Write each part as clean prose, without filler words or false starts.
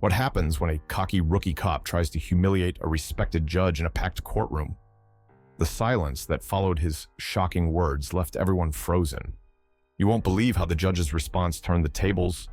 What happens when a cocky rookie cop tries to humiliate a respected judge in a packed courtroom? The silence that followed his shocking words left everyone frozen. You won't believe how the judge's response turned the tables.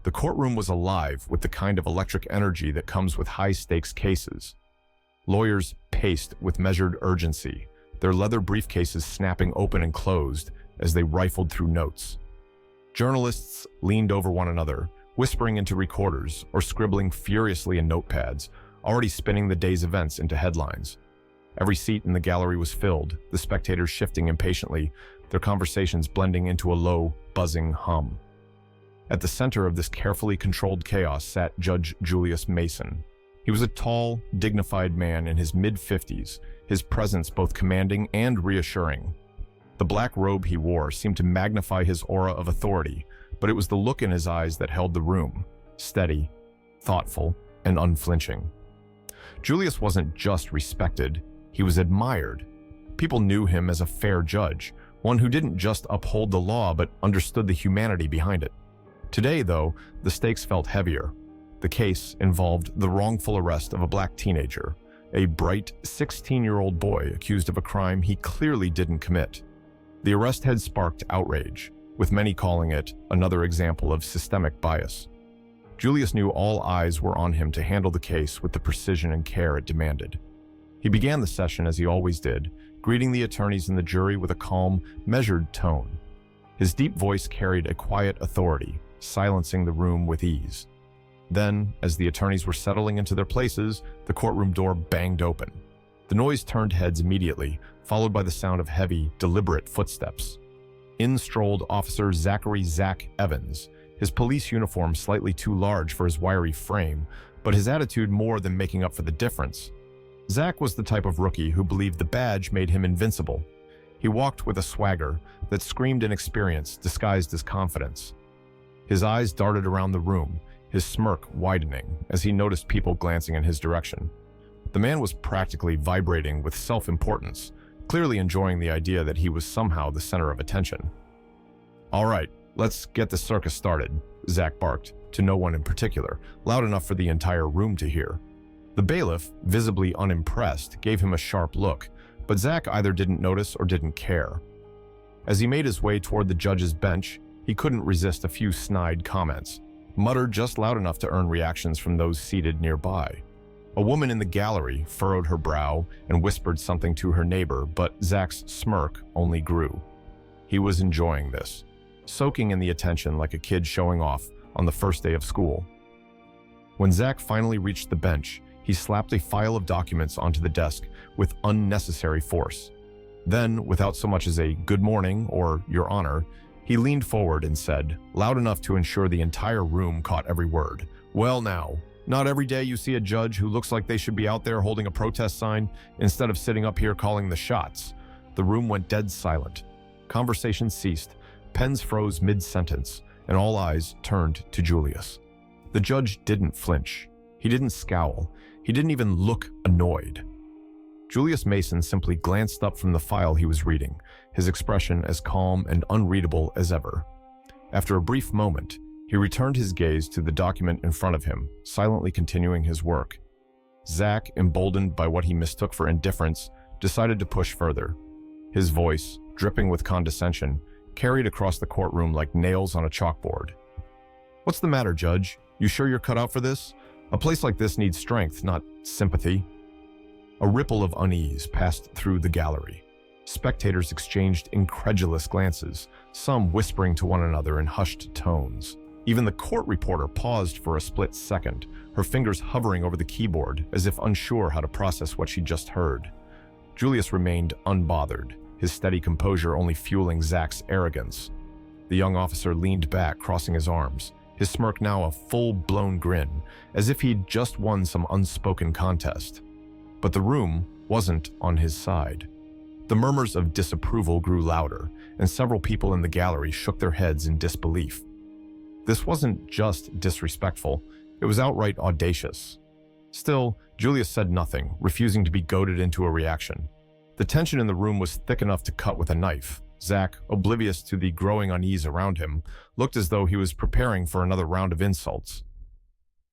The courtroom was alive with the kind of electric energy that comes with high-stakes cases. Lawyers paced with measured urgency, their leather briefcases snapping open and closed as they rifled through notes. Journalists leaned over one another, whispering into recorders or scribbling furiously in notepads, already spinning the day's events into headlines. Every seat in the gallery was filled, the spectators shifting impatiently, their conversations blending into a low, buzzing hum. At the center of this carefully controlled chaos sat Judge Julius Mason. He was a tall, dignified man in his mid-50s, his presence both commanding and reassuring. The black robe he wore seemed to magnify his aura of authority, but it was the look in his eyes that held the room, steady, thoughtful, and unflinching. Julius wasn't just respected, he was admired. People knew him as a fair judge, one who didn't just uphold the law but understood the humanity behind it. Today, though, the stakes felt heavier. The case involved the wrongful arrest of a black teenager, a bright 16-year-old boy accused of a crime he clearly didn't commit. The arrest had sparked outrage, with many calling it another example of systemic bias. Julius knew all eyes were on him to handle the case with the precision and care it demanded. He began the session as he always did, greeting the attorneys and the jury with a calm, measured tone. His deep voice carried a quiet authority, silencing the room with ease. Then, as the attorneys were settling into their places, the courtroom door banged open. The noise turned heads immediately, followed by the sound of heavy, deliberate footsteps. In strolled Officer Zachary "Zach" Evans, his police uniform slightly too large for his wiry frame, but his attitude more than making up for the difference. Zach was the type of rookie who believed the badge made him invincible. He walked with a swagger that screamed inexperience disguised as confidence. His eyes darted around the room, his smirk widening as he noticed people glancing in his direction. The man was practically vibrating with self-importance, clearly enjoying the idea that he was somehow the center of attention. "All right, let's get the circus started," Zach barked, to no one in particular, loud enough for the entire room to hear. The bailiff, visibly unimpressed, gave him a sharp look, but Zach either didn't notice or didn't care. As he made his way toward the judge's bench, he couldn't resist a few snide comments, muttered just loud enough to earn reactions from those seated nearby. A woman in the gallery furrowed her brow and whispered something to her neighbor, but Zach's smirk only grew. He was enjoying this, soaking in the attention like a kid showing off on the first day of school. When Zach finally reached the bench, he slapped a file of documents onto the desk with unnecessary force. Then, without so much as a "good morning" or "your honor," he leaned forward and said, loud enough to ensure the entire room caught every word, "Well now, not every day you see a judge who looks like they should be out there holding a protest sign instead of sitting up here calling the shots." The room went dead silent. Conversation ceased, pens froze mid-sentence, and all eyes turned to Julius. The judge didn't flinch. He didn't scowl. He didn't even look annoyed. Julius Mason simply glanced up from the file he was reading, his expression as calm and unreadable as ever. After a brief moment, he returned his gaze to the document in front of him, silently continuing his work. Zach, emboldened by what he mistook for indifference, decided to push further. His voice, dripping with condescension, carried across the courtroom like nails on a chalkboard. "What's the matter, Judge? You sure you're cut out for this? A place like this needs strength, not sympathy." A ripple of unease passed through the gallery. Spectators exchanged incredulous glances, some whispering to one another in hushed tones. Even the court reporter paused for a split second, her fingers hovering over the keyboard as if unsure how to process what she just heard. Julius remained unbothered, his steady composure only fueling Zach's arrogance. The young officer leaned back, crossing his arms, his smirk now a full-blown grin, as if he'd just won some unspoken contest. But the room wasn't on his side. The murmurs of disapproval grew louder, and several people in the gallery shook their heads in disbelief. This wasn't just disrespectful, it was outright audacious. Still, Julius said nothing, refusing to be goaded into a reaction. The tension in the room was thick enough to cut with a knife. Zach, oblivious to the growing unease around him, looked as though he was preparing for another round of insults.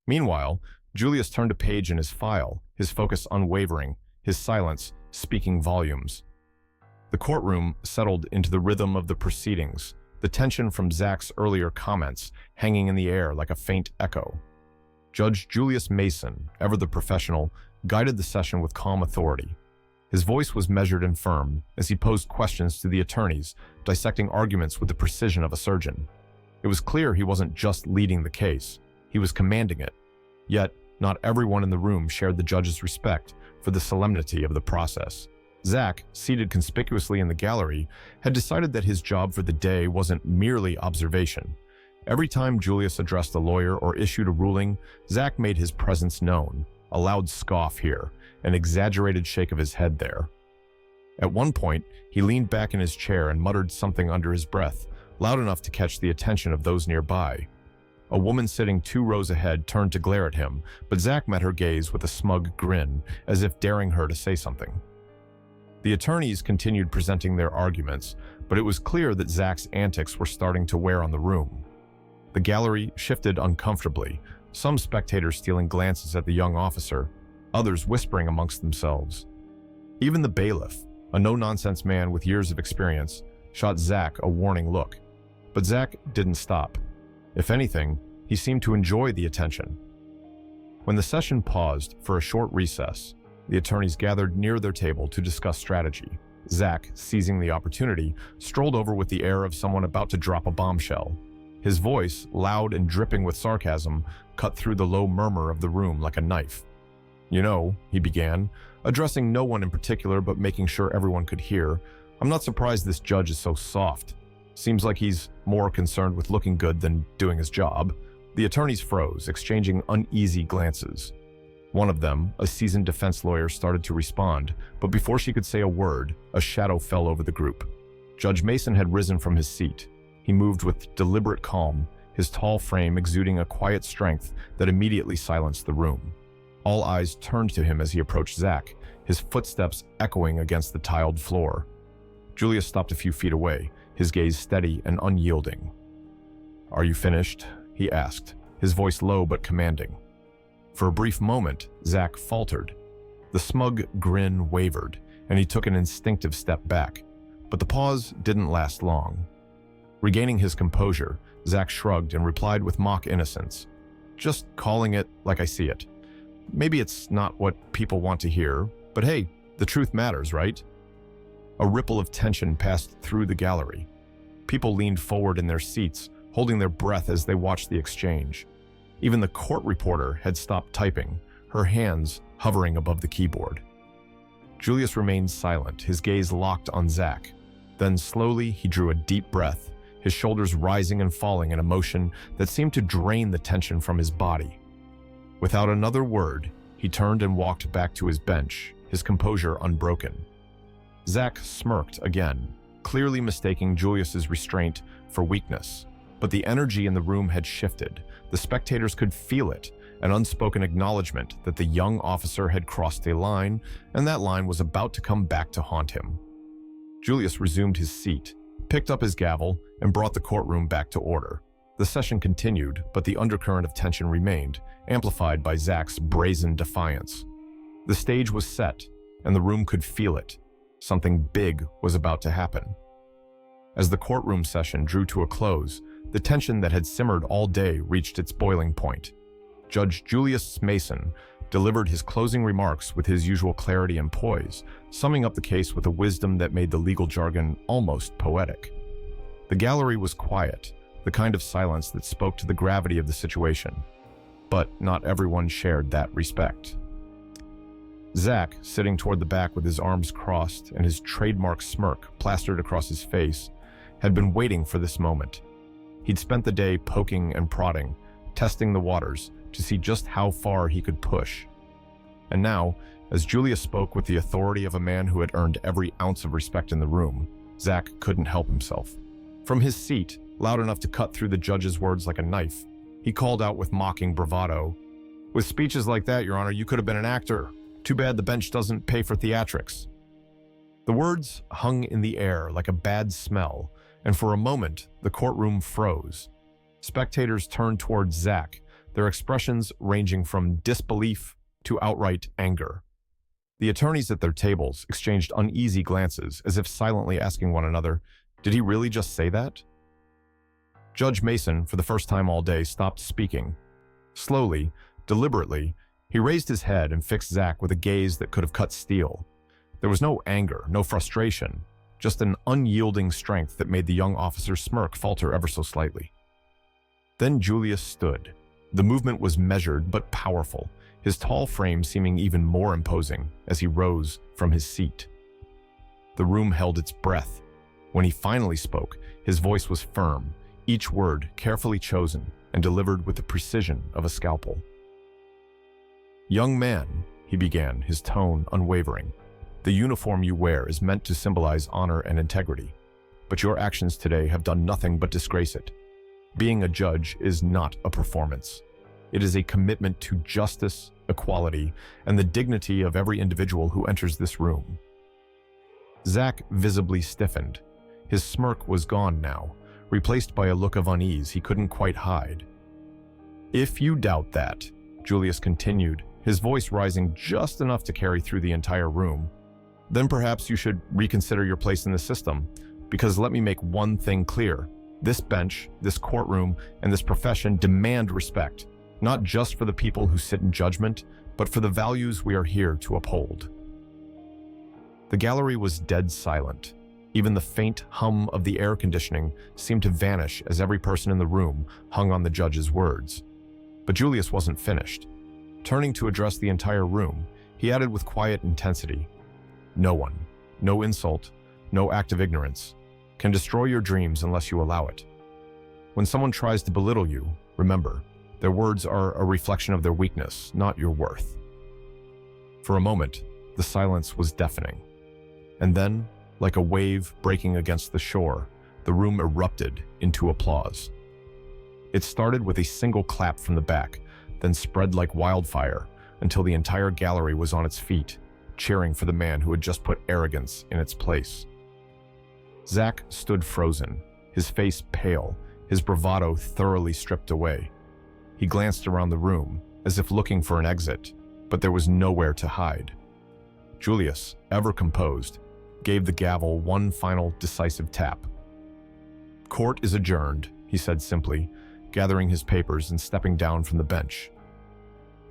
Meanwhile, Julius turned a page in his file, his focus unwavering, his silence speaking volumes. The courtroom settled into the rhythm of the proceedings, the tension from Zach's earlier comments hanging in the air like a faint echo. Judge Julius Mason, ever the professional, guided the session with calm authority. His voice was measured and firm as he posed questions to the attorneys, dissecting arguments with the precision of a surgeon. It was clear he wasn't just leading the case, he was commanding it. Yet, not everyone in the room shared the judge's respect for the solemnity of the process. Zach, seated conspicuously in the gallery, had decided that his job for the day wasn't merely observation. Every time Julius addressed a lawyer or issued a ruling, Zach made his presence known, a loud scoff here, an exaggerated shake of his head there. At one point, he leaned back in his chair and muttered something under his breath, loud enough to catch the attention of those nearby. A woman sitting 2 rows ahead turned to glare at him, but Zach met her gaze with a smug grin, as if daring her to say something. The attorneys continued presenting their arguments, but it was clear that Zach's antics were starting to wear on the room. The gallery shifted uncomfortably, some spectators stealing glances at the young officer, others whispering amongst themselves. Even the bailiff, a no-nonsense man with years of experience, shot Zach a warning look. But Zach didn't stop. If anything, he seemed to enjoy the attention. When the session paused for a short recess, the attorneys gathered near their table to discuss strategy. Zach, seizing the opportunity, strolled over with the air of someone about to drop a bombshell. His voice, loud and dripping with sarcasm, cut through the low murmur of the room like a knife. "You know," he began, addressing no one in particular but making sure everyone could hear, "I'm not surprised this judge is so soft. Seems like he's more concerned with looking good than doing his job." The attorneys froze, exchanging uneasy glances. One of them, a seasoned defense lawyer, started to respond, but before she could say a word, a shadow fell over the group. Judge Mason had risen from his seat. He moved with deliberate calm, his tall frame exuding a quiet strength that immediately silenced the room. All eyes turned to him as he approached Zach, his footsteps echoing against the tiled floor. Julius stopped a few feet away, his gaze steady and unyielding. "Are you finished?" he asked, his voice low but commanding. For a brief moment, Zach faltered. The smug grin wavered, and he took an instinctive step back. But the pause didn't last long. Regaining his composure, Zach shrugged and replied with mock innocence. "Just calling it like I see it. Maybe it's not what people want to hear, but hey, the truth matters, right?" A ripple of tension passed through the gallery. People leaned forward in their seats, holding their breath as they watched the exchange. Even the court reporter had stopped typing, her hands hovering above the keyboard. Julius remained silent, his gaze locked on Zach. Then slowly he drew a deep breath, his shoulders rising and falling in a motion that seemed to drain the tension from his body. Without another word, he turned and walked back to his bench, his composure unbroken. Zach smirked again, clearly mistaking Julius's restraint for weakness. But the energy in the room had shifted. The spectators could feel it, an unspoken acknowledgement that the young officer had crossed a line, and that line was about to come back to haunt him. Julius resumed his seat, picked up his gavel, and brought the courtroom back to order. The session continued, but the undercurrent of tension remained, amplified by Zach's brazen defiance. The stage was set, and the room could feel it. Something big was about to happen. As the courtroom session drew to a close, the tension that had simmered all day reached its boiling point. Judge Julius Mason delivered his closing remarks with his usual clarity and poise, summing up the case with a wisdom that made the legal jargon almost poetic. The gallery was quiet, the kind of silence that spoke to the gravity of the situation. But not everyone shared that respect. Zach, sitting toward the back with his arms crossed and his trademark smirk plastered across his face, had been waiting for this moment. He'd spent the day poking and prodding, testing the waters to see just how far he could push. And now, as Julius spoke with the authority of a man who had earned every ounce of respect in the room, Zach couldn't help himself. From his seat, loud enough to cut through the judge's words like a knife, he called out with mocking bravado, "With speeches like that, Your Honor, you could have been an actor. Too bad the bench doesn't pay for theatrics." The words hung in the air like a bad smell, and for a moment, the courtroom froze. Spectators turned towards Zach, their expressions ranging from disbelief to outright anger. The attorneys at their tables exchanged uneasy glances, as if silently asking one another, "Did he really just say that?" Judge Mason, for the first time all day, stopped speaking. Slowly, deliberately, he raised his head and fixed Zach with a gaze that could have cut steel. There was no anger, no frustration, just an unyielding strength that made the young officer's smirk falter ever so slightly. Then Julius stood. The movement was measured but powerful, his tall frame seeming even more imposing as he rose from his seat. The room held its breath. When he finally spoke, his voice was firm, each word carefully chosen and delivered with the precision of a scalpel. "Young man," he began, his tone unwavering, "the uniform you wear is meant to symbolize honor and integrity, but your actions today have done nothing but disgrace it. Being a judge is not a performance. It is a commitment to justice, equality, and the dignity of every individual who enters this room." Zach visibly stiffened. His smirk was gone now, replaced by a look of unease he couldn't quite hide. "If you doubt that," Julius continued, his voice rising just enough to carry through the entire room, "then perhaps you should reconsider your place in the system, because let me make one thing clear. This bench, this courtroom, and this profession demand respect, not just for the people who sit in judgment, but for the values we are here to uphold." The gallery was dead silent. Even the faint hum of the air conditioning seemed to vanish as every person in the room hung on the judge's words. But Julius wasn't finished. Turning to address the entire room, he added with quiet intensity, "No one, no insult, no act of ignorance, can destroy your dreams unless you allow it. When someone tries to belittle you, remember, their words are a reflection of their weakness, not your worth." For a moment, the silence was deafening. And then, like a wave breaking against the shore, the room erupted into applause. It started with a single clap from the back, then spread like wildfire until the entire gallery was on its feet, cheering for the man who had just put arrogance in its place. Zach stood frozen, his face pale, his bravado thoroughly stripped away. He glanced around the room, as if looking for an exit, but there was nowhere to hide. Julius, ever composed, gave the gavel one final decisive tap. "Court is adjourned," he said simply, gathering his papers and stepping down from the bench.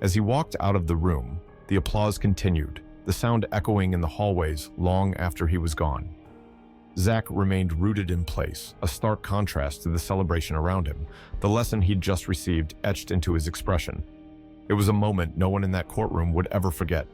As he walked out of the room, the applause continued, the sound echoing in the hallways long after he was gone. Zach remained rooted in place, a stark contrast to the celebration around him, the lesson he'd just received etched into his expression. It was a moment no one in that courtroom would ever forget.